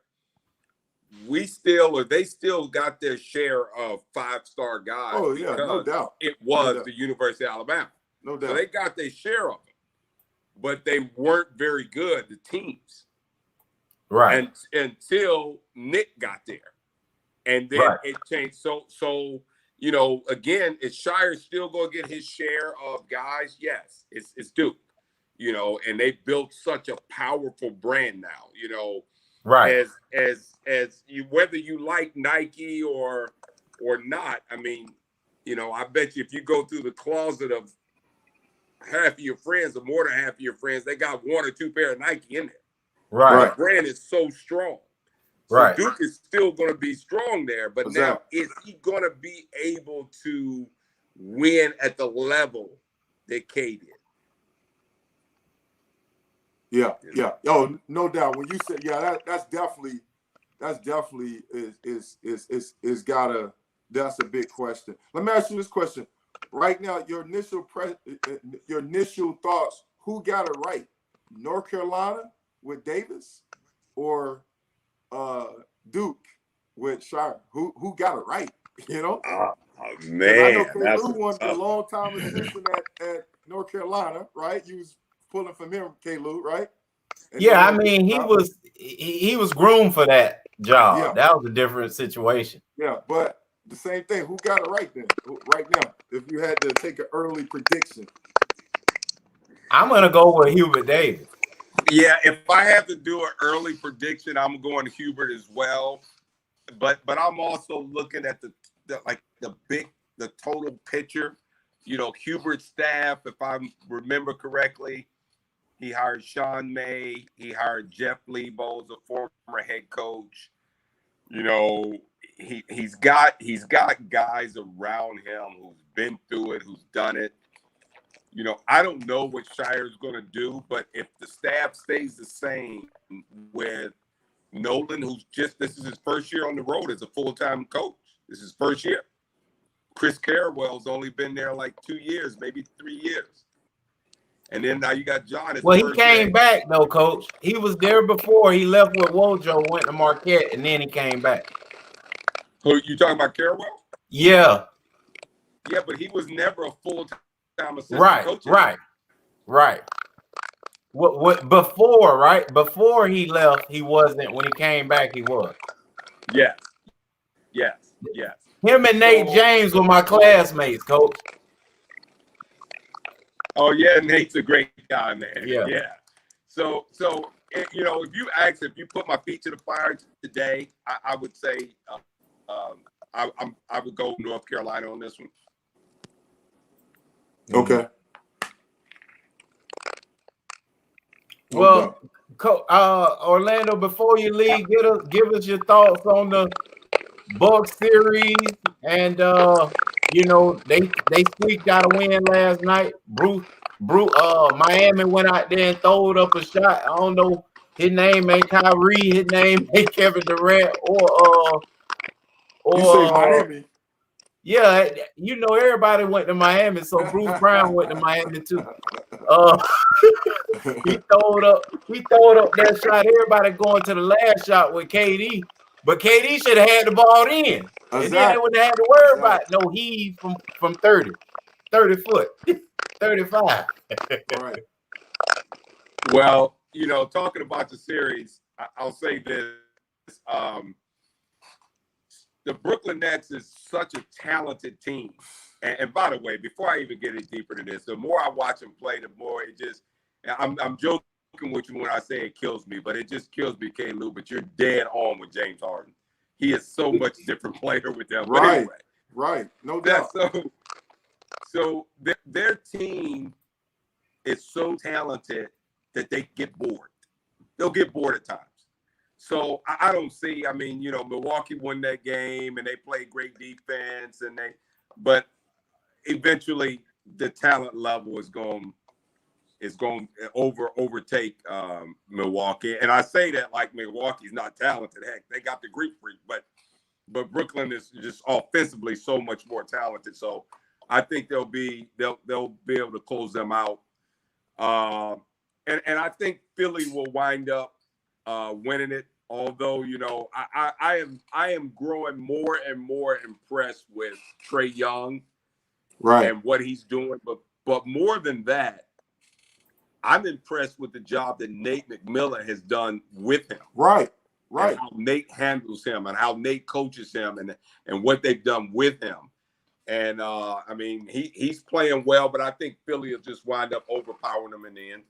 they still got their share of 5-star guys. Oh yeah, no doubt. It was the University of Alabama. No doubt. So they got their share of it, but they weren't very good, the teams. Right. And until Nick got there. And then it changed. So you know, again, is Shire still going to get his share of guys? Yes, it's Duke. You know, and they built such a powerful brand now. You know, right. As you, whether you like Nike or not. I mean, you know, I bet you if you go through the closet of half of your friends or more than half of your friends, they got 1 or 2 pair of Nike in there. Right. The brand is so strong. So right. Duke is still going to be strong there, but Exactly. now is he going to be able to win at the level that K did? Yeah. Oh, no doubt. When you say that's definitely is gotta. That's a big question. Let me ask you this question. Right now, your initial thoughts. Who got it right? North Carolina with Davis, or Duke with Shire? Who got it right? You know. Man, I know K-Lou was a long time assistant at North Carolina, right? You was pulling from him, K-Lou, right? And yeah, I mean, he was groomed for that job. Yeah. That was a different situation. Yeah, but the same thing. Who got it right then? Right now, if you had to take an early prediction. I'm gonna go with Hubert Davis. Yeah, if I have to do an early prediction, I'm going Hubert as well. But I'm also looking at the total picture. You know, Hubert's staff, if I remember correctly, he hired Sean May. He hired Jeff Lebow, the former head coach. You know, he's got guys around him who's been through it, who's done it. You know, I don't know what Shire's going to do, but if the staff stays the same with Nolan, this is his first year on the road as a full-time coach. This is his first year. Chris Carrawell's only been there like 2 years, maybe 3 years. And then now you got John. Well, he came back though, Coach. He was there before. He left with Wojo, went to Marquette, and then he came back. Who you talking about, Carrawell? Yeah. Yeah, but he was never a full-time assistant coach. Right. What before, right? Before he left, he wasn't. When he came back, he was. Yes. Him and Nate James were my classmates, Coach. Oh yeah, Nate's a great guy, man. Yeah. So you know, if you put my feet to the fire today, I would say I would go North Carolina on this one. Okay. Well, Orlando, before you leave, give us your thoughts on the Bucks series, and you know, they squeaked out a win last night. Miami went out there and throwed up a shot. I don't know, his name ain't Kyrie, his name ain't Kevin Durant, or you say Miami. Yeah, you know, everybody went to Miami, so Bruce Brown went to Miami too. He throwed up that shot. Everybody going to the last shot with KD, but KD should have had the ball in. Exactly. And then they wouldn't have had to worry about no heave from 30 foot, 35. All right. Well, you know, talking about the series, I'll say this. The Brooklyn Nets is such a talented team. And by the way, before I even get any deeper to this, the more I watch them play, the more it just – I'm joking with you when I say it kills me, but it just kills me, K-Lou, but you're dead on with James Harden. He is so much different player with them. Right, but anyway, right. No doubt. So their team is so talented that they get bored. They'll get bored at times. So I don't see. I mean, Milwaukee won that game and they played great defense, but eventually the talent level is going to overtake Milwaukee. And I say that like Milwaukee's not talented. Heck, they got the Greek freak, but Brooklyn is just offensively so much more talented. So I think they'll be able to close them out. And I think Philly will wind up winning it. Although, I am growing more and more impressed with Trae Young, right, and what he's doing. But more than that, I'm impressed with the job that Nate McMillan has done with him. Right. And how Nate handles him and how Nate coaches him and what they've done with him. And I mean, he's playing well, but I think Philly will just wind up overpowering him in the end.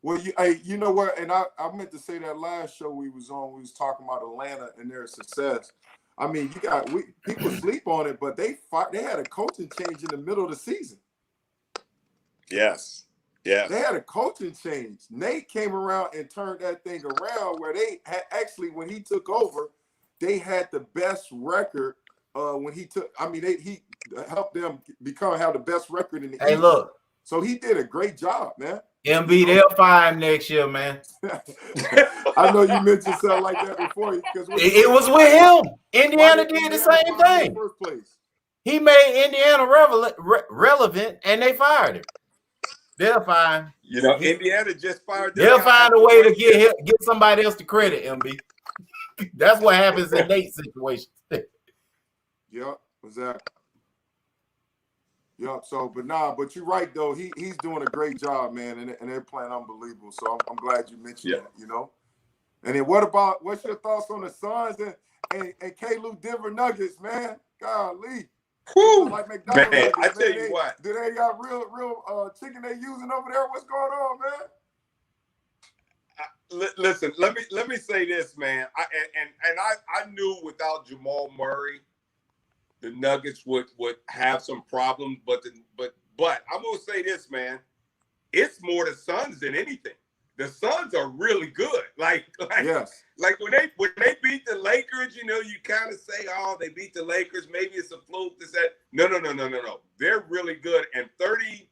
Well, you know what? And I meant to say that last show we was on, we was talking about Atlanta and their success. I mean, people sleep on it, but they had a coaching change in the middle of the season. Yes. Yeah. They had a coaching change. Nate came around and turned that thing around where they had actually, when he took over, they had the best record when he took. I mean, he helped them have the best record in the Hey, East. look. So he did a great job, man. MB, they'll fire him next year, man. I know you mentioned something like that before. Because it was with him. Indiana did the same thing. First place. He made Indiana relevant, and they fired him. They'll fire him. Indiana just fired. They'll find a way to get somebody else the credit, MB. That's what happens in Nate's situation. Yep, exactly. Yep. So, but you're right though. He's doing a great job, man, and they're playing unbelievable. So I'm glad you mentioned that. And then what's your thoughts on the Suns and K-Lou Denver Nuggets, man? Golly. Whew. Like McDonald's, man, I tell you what. Do they got real chicken they using over there? What's going on, man? Listen, let me say this, man. I knew without Jamal Murray, the Nuggets would have some problems, but I'm gonna say this, man. It's more the Suns than anything. The Suns are really good. Like yes. Like when they beat the Lakers, you kind of say, oh, they beat the Lakers. Maybe it's a fluke. This, that. No. They're really good. And 30,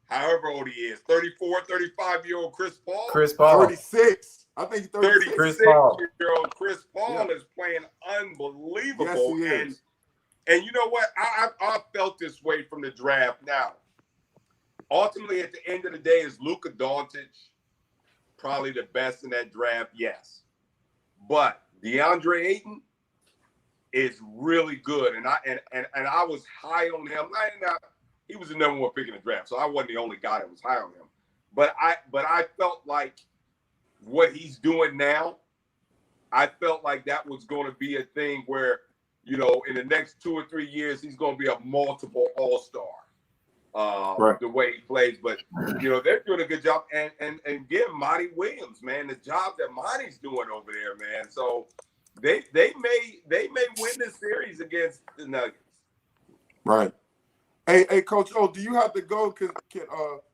however old he is, 34, 35-year-old Chris Paul. 36. I think 36-year-old Chris Paul is playing unbelievable. Yes, he is. And you know what? I felt this way from the draft. Now, ultimately, at the end of the day, is Luka Doncic probably the best in that draft? Yes. But DeAndre Ayton is really good. And I was high on him. He was the number one pick in the draft, so I wasn't the only guy that was high on him. But I felt like what he's doing now, I felt like that was going to be a thing where, in the next 2 or 3 years, he's going to be a multiple all-star. Right. The way he plays, but they're doing a good job, and give Monty Williams, man, the job that Monty's doing over there, man. So they may win this series against the Nuggets. Right. Hey, Coach O, do you have to go? Because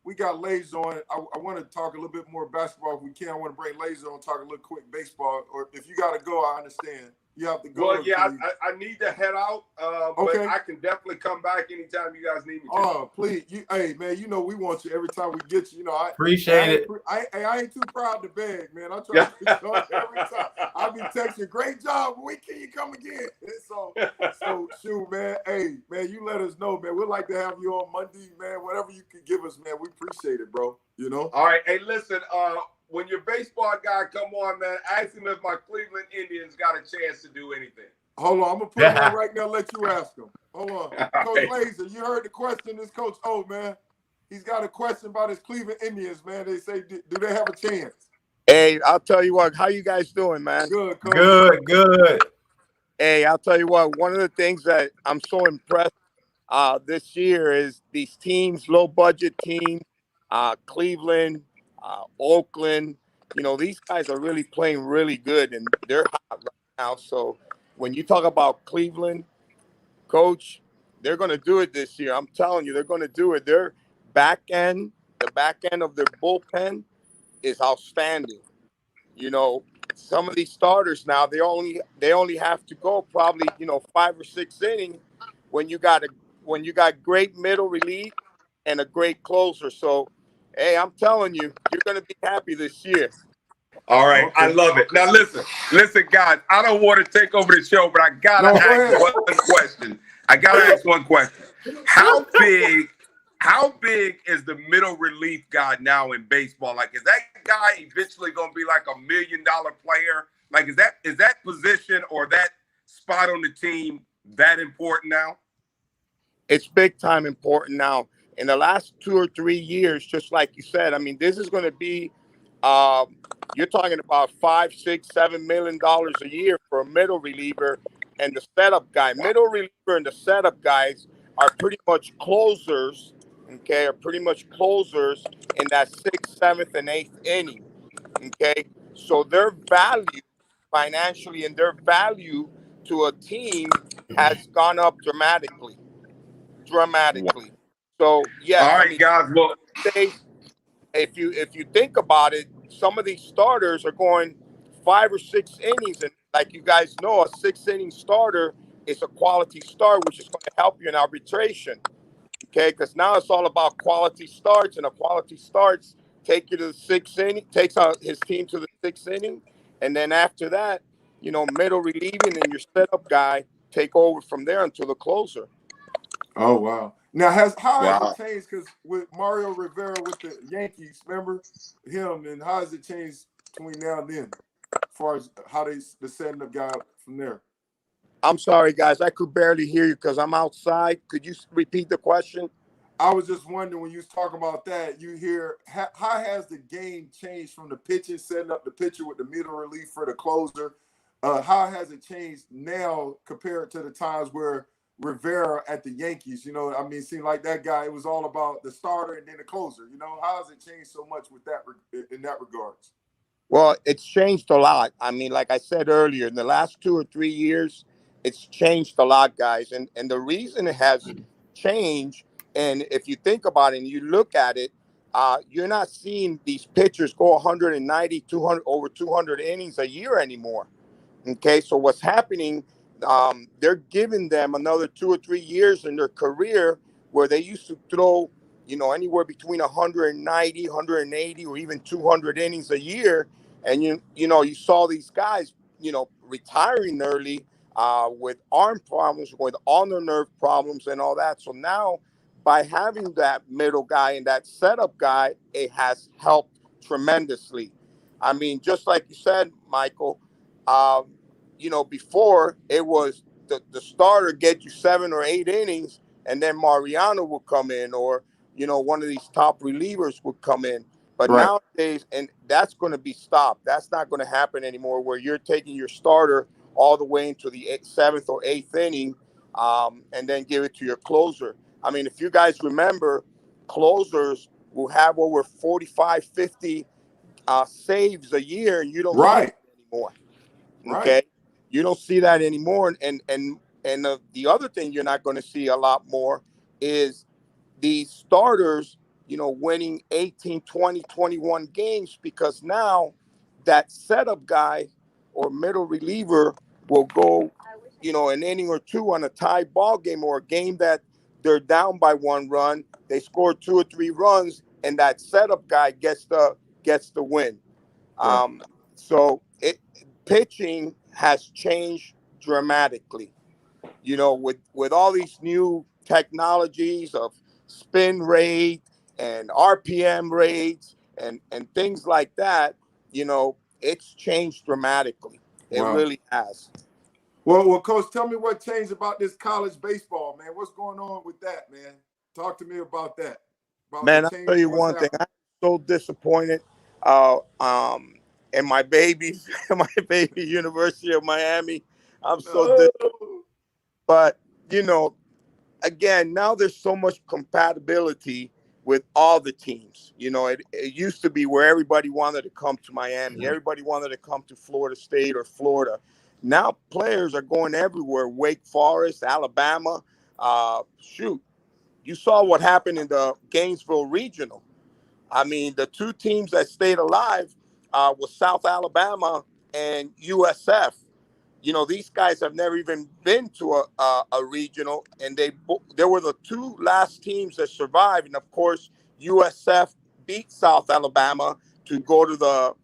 we got Lays on. I want to talk a little bit more basketball if we can. I want to bring Lays on, talk a little quick baseball. Or if you got to go, I understand. You have to go. Well, yeah, I need to head out, but I can definitely come back anytime you guys need me to. Oh, please. Hey, man, we want you every time we get you. I appreciate it. I ain't too proud to beg, man. I try to get you every time. I'll be texting, great job. When can you come again? So shoot, man. Hey, man, you let us know, man. We'd like to have you on Monday, man. Whatever you can give us, man. We appreciate it, bro. All right. Hey, listen, when your baseball guy come on, man, ask him if my Cleveland Indians got a chance to do anything. Hold on. I'm going to put him on right now and let you ask him. Hold on. Coach Laser, you heard the question. This Coach O, man. He's got a question about his Cleveland Indians, man. They say, do they have a chance? Hey, I'll tell you what. How you guys doing, man? Good, Coach. Good. Hey, I'll tell you what. One of the things that I'm so impressed this year is these teams, low-budget teams, Cleveland, Oakland, these guys are really playing really good, and they're hot right now. So when you talk about Cleveland, Coach, they're going to do it this year. I'm telling you, they're going to do it. Their the back end of their bullpen is outstanding. some of these starters now they only have to go probably 5 or 6 innings when you got great middle relief and a great closer. So, hey, I'm telling you, you're gonna be happy this year. All right, I Okay. love it. Now listen, guys. I don't want to take over the show, but I gotta No, go ask ahead. one question. I gotta ask one question. How big, how big is the middle relief guy now in baseball? Like, is that guy eventually going to be like $1 million player? Like, is that position or that spot on the team that important now? It's big time important now. In the last 2 or 3 years, just like you said, I mean, this is going to be, um, you're talking about 5, 6, 7 million dollars a year for a middle reliever and the setup guy. Middle reliever and the setup guys are pretty much closers, okay, are pretty much closers in that sixth, seventh, and eighth inning, okay. So their value financially and their value to a team has gone up dramatically Wow. dramatically. So All yes, I right, mean guys. Well, days if you think about it, some of these starters are going 5 or 6 innings, and like you guys know, a 6 inning starter is a quality start, which is going to help you in arbitration. Okay, because now it's all about quality starts, and a quality starts take you to the 6 inning, takes out his team to the 6 inning, and then after that, middle relieving and your setup guy take over from there until the closer. Oh wow. Now how has it wow. changed? Because with Mario Rivera with the Yankees, remember him, and how has it changed between now and then, as far as how the setting up guy from there? I'm sorry, guys. I could barely hear you because I'm outside. Could you repeat the question? I was just wondering when you was talking about that, you hear how has the game changed from the pitcher setting up the pitcher with the middle relief for the closer? How has it changed now compared to the times where Rivera at the Yankees? I mean, it seemed like that guy. It was all about the starter and then the closer. How has it changed so much with that in that regards? Well, it's changed a lot. I mean, like I said earlier, in the last 2 or 3 years, it's changed a lot, guys. And the reason it has changed, and if you think about it and you look at it, you're not seeing these pitchers go 190, 200, over 200 innings a year anymore. Okay, so what's happening? They're giving them another 2 or 3 years in their career where they used to throw, anywhere between 190, 180, or even 200 innings a year, and you saw these guys, retiring early with arm problems, with ulnar nerve problems, and all that. So now, by having that middle guy and that setup guy, it has helped tremendously. I mean, just like you said, Michael. Um, before it was the starter get you 7 or 8 innings, and then Mariano would come in, or one of these top relievers would come in. But Right. nowadays, and that's going to be stopped. That's not going to happen anymore. Where you're taking your starter all the way into the seventh or eighth inning, and then give it to your closer. I mean, if you guys remember, closers will have over 45, 50 saves a year, and you don't see Right. that anymore. Right. Okay, you don't see that anymore, and the other thing you're not going to see a lot more is these starters, winning 18, 20, 21 games, because now that setup guy or middle reliever will go, an inning or two on a tie ball game, or a game that they're down by 1 run, they score 2 or 3 runs, and that setup guy gets the win. Right. So pitching has changed dramatically. With all these new technologies of spin rate and RPM rates and things like that, it's changed dramatically. It Wow. really has. Well, Coach, tell me what changed about this college baseball, man. What's going on with that, man? Talk to me about that. About the Man, I'll tell change and you what's one thing. happening. I'm so disappointed. Uh, um, in my babies, my baby University of Miami. I'm so No. but you know, again, now there's so much compatibility with all the teams. It used to be where everybody wanted to come to Miami, everybody wanted to come to Florida State or Florida. Now players are going everywhere. Wake Forest, Alabama. Shoot, you saw what happened in the Gainesville Regional. I mean, the two teams that stayed alive was South Alabama and USF. These guys have never even been to a regional, and they were the two last teams that survived. And of course, USF beat South Alabama to go to the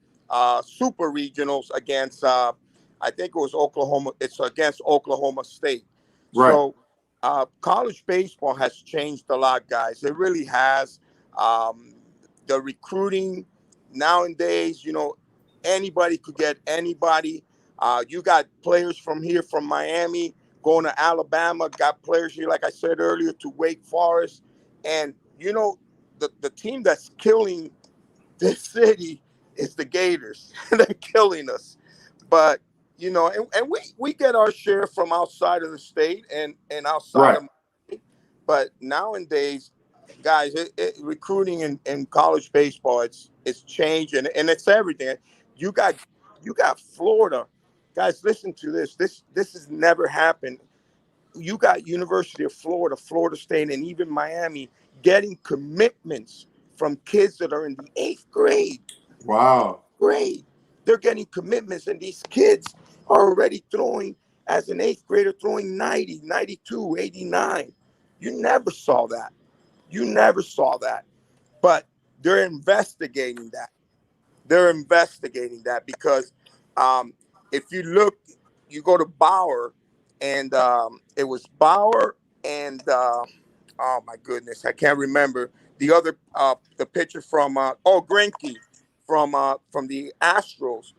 super regionals against, I think it was Oklahoma. It's against Oklahoma State. Right. So college baseball has changed a lot, guys. It really has. The recruiting nowadays, anybody could get anybody. You got players from here, from Miami, going to Alabama. Got players here, like I said earlier, to Wake Forest. And, the team that's killing this city is the Gators. They're killing us. But, and we get our share from outside of the state and outside Right. of Miami. But nowadays, guys, recruiting in college baseball, it's changed, and it's everything. You got Florida. Guys, listen to this. This has never happened. You got University of Florida, Florida State, and even Miami getting commitments from kids that are in the 8th grade. Wow. Grade. They're getting commitments, and these kids are already throwing, as an 8th grader, throwing 90, 92, 89. You never saw that. You never saw that. But they're investigating that. They're investigating that because if you look, you go to Bauer, and it was Bauer and oh my goodness, I can't remember the other the pitcher from Greinke from the Astros.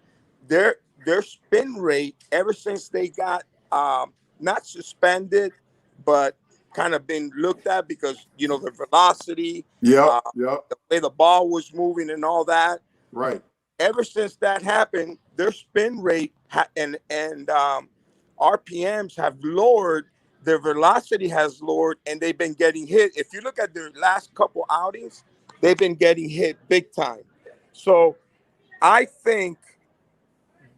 Their spin rate ever since they got not suspended, but kind of been looked at because the velocity, Yep. Yep. the way the ball was moving and all that. Right. Ever since that happened, their spin rate and RPMs have lowered. Their velocity has lowered, and they've been getting hit. If you look at their last couple outings, they've been getting hit big time. So I think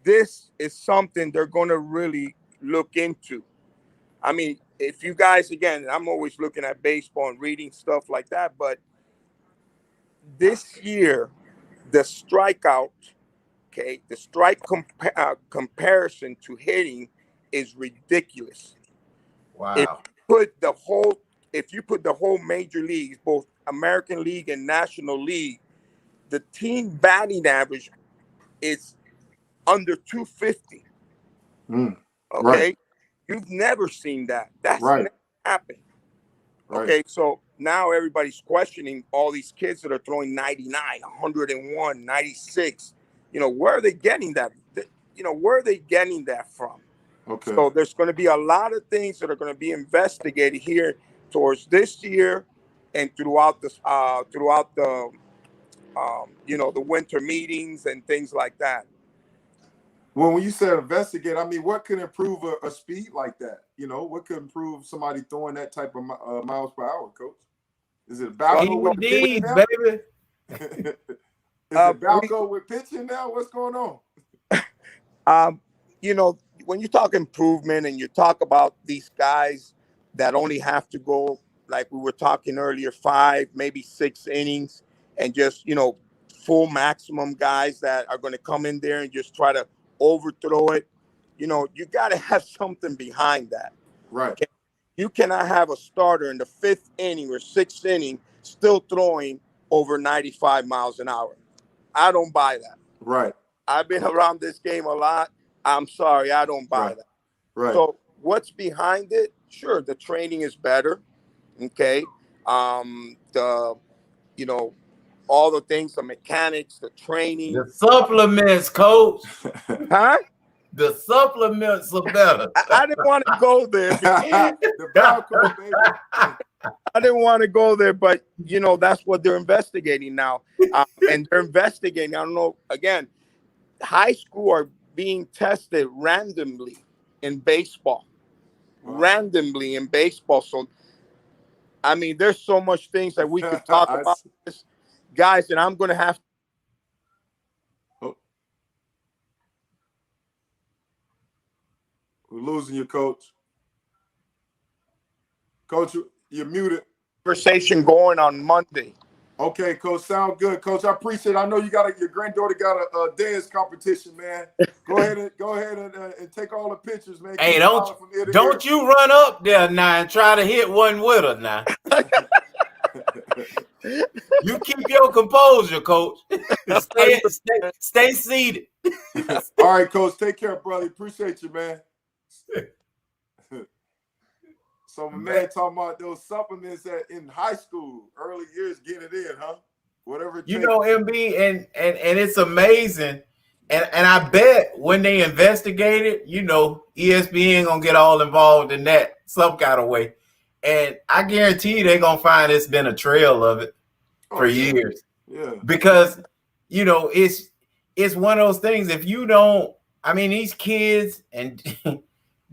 this is something they're going to really look into. I mean, if you guys, again, I'm always looking at baseball and reading stuff like that, but this year, the strikeout, the strike comparison to hitting is ridiculous. Wow. If you put the whole major leagues, both American League and National League, the team batting average is under 250. Mm. Okay, Right. you've never seen that. That's Right. never happened. Right. Okay, so now everybody's questioning all these kids that are throwing 99, 101, 96. Where are they getting that? Where are they getting that from? Okay. So there's going to be a lot of things that are going to be investigated here towards this year and throughout the the winter meetings and things like that. Well, when you said investigate, I mean, what could improve a speed like that? What could improve somebody throwing that type of miles per hour, Coach? Is it Balco with pitching PEDs, now? baby. Is it Balco with pitching now? What's going on? When you talk improvement and you talk about these guys that only have to go, like we were talking earlier, 5, maybe 6 innings, and just, full maximum guys that are going to come in there and just try to overthrow it, you got to have something behind that. Right. Okay? You cannot have a starter in the 5th inning or 6th inning still throwing over 95 miles an hour. I don't buy that. Right. I've been around this game a lot. I'm sorry, I don't buy that. Right. So what's behind it? Sure, the training is better. Okay. All the things, the mechanics, the training. The supplements, Coach. Huh? The supplements are better. I didn't want to go there. The Balco, baby. I didn't want to go there, but that's what they're investigating now. And they're investigating. I don't know. Again, high school are being tested randomly in baseball. Wow. Randomly in baseball. So, I mean, there's so much things that we could talk about this, guys, and I'm going to have. Oh. We're losing you, Coach. Coach, you're muted. Conversation going on Monday. Okay, Coach. Sound good, Coach. I appreciate it. I know you got your granddaughter got a dance competition, man. Go ahead and take all the pictures, man. Hey, Keep smiling from ear to don't you run up there now and try to hit one with her now. You keep your composure, Coach. Stay seated. All right, Coach. Take care, brother. Appreciate you, man. So my man talking about those supplements that in high school, early years, get it in, huh? Whatever it takes. MB, and it's amazing. And I bet when they investigate it, ESPN gonna get all involved in that some kind of way. And I guarantee you they're gonna find it's been a trail of it for years. Yeah. Because it's one of those things. If you don't, these kids and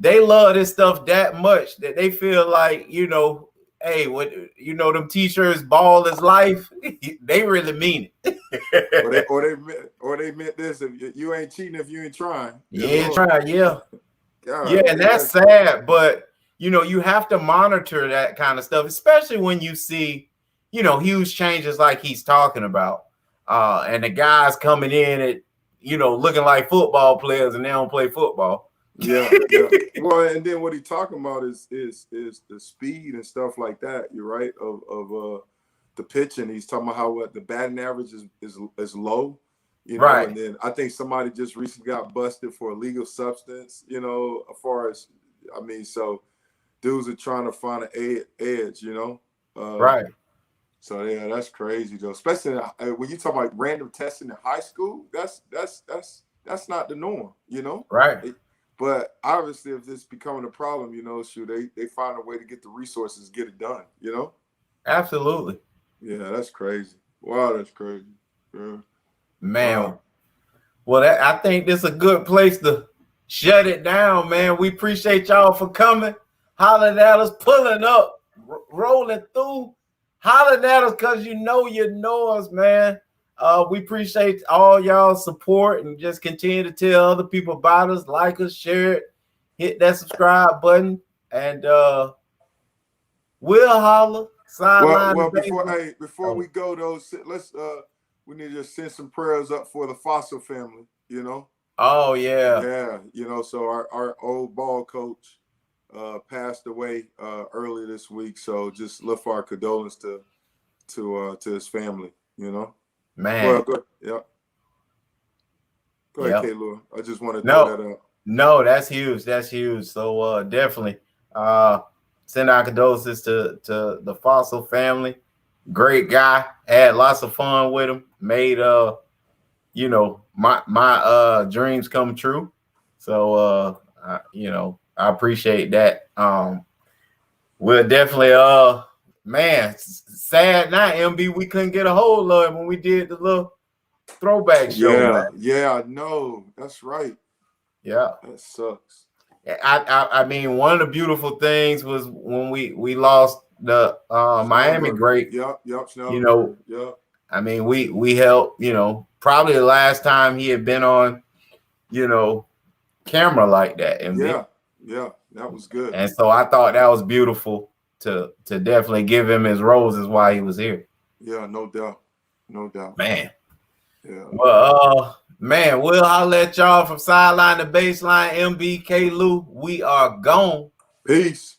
they love this stuff that much that they feel like, hey, what them t-shirts, ball is life. They really mean it. or they meant this: if you ain't cheating, if you ain't trying. You ain't trying, yeah. God, yeah, and that's sad, but you have to monitor that kind of stuff, especially when you see, huge changes like he's talking about. And the guys coming in at, looking like football players and they don't play football. Yeah. Well, and then what he's talking about is the speed and stuff like that. You're right of the pitching. He's talking about how the batting average is low. Right. And then I think somebody just recently got busted for illegal substance. As far as so dudes are trying to find an edge. Right. So yeah, that's crazy though. Especially when you talk about random testing in high school, that's not the norm. Right. But obviously, if this is becoming a problem, they find a way to get the resources, get it done, Absolutely. Yeah, that's crazy. Wow, that's crazy. Yeah. Man. Wow. Well, I think this is a good place to shut it down, man. We appreciate y'all for coming. Hollering at us, pulling up, rolling through. Hollering at us because you know us, man. We appreciate all y'all's support and just continue to tell other people about us, like us, share it, hit that subscribe button, and we'll holler. Well, before we go though, let's we need to just send some prayers up for the Fossil family. Oh yeah. Yeah. So our old ball coach passed away earlier this week. So just look for our condolences to his family. Man. Go ahead, K-Lou. I just want to throw that out. No, that's huge. That's huge. So definitely send our condolences to the Fossil family. Great guy. Had lots of fun with him. Made my dreams come true. So I appreciate that. We'll definitely man, sad night, MB. We couldn't get a hold of him when we did the little throwback show. Yeah, I know. That's right. Yeah. That sucks. I mean, one of the beautiful things was when we lost the Miami great. Yep. Yep. I mean, we helped, probably the last time he had been on, camera like that. MB. Yeah, that was good. And so I thought that was beautiful to definitely give him his roses while he was here. Yeah, no doubt. Man. Yeah. Well, man, we'll holler at y'all from sideline to baseline. MBK Lou. We are gone. Peace.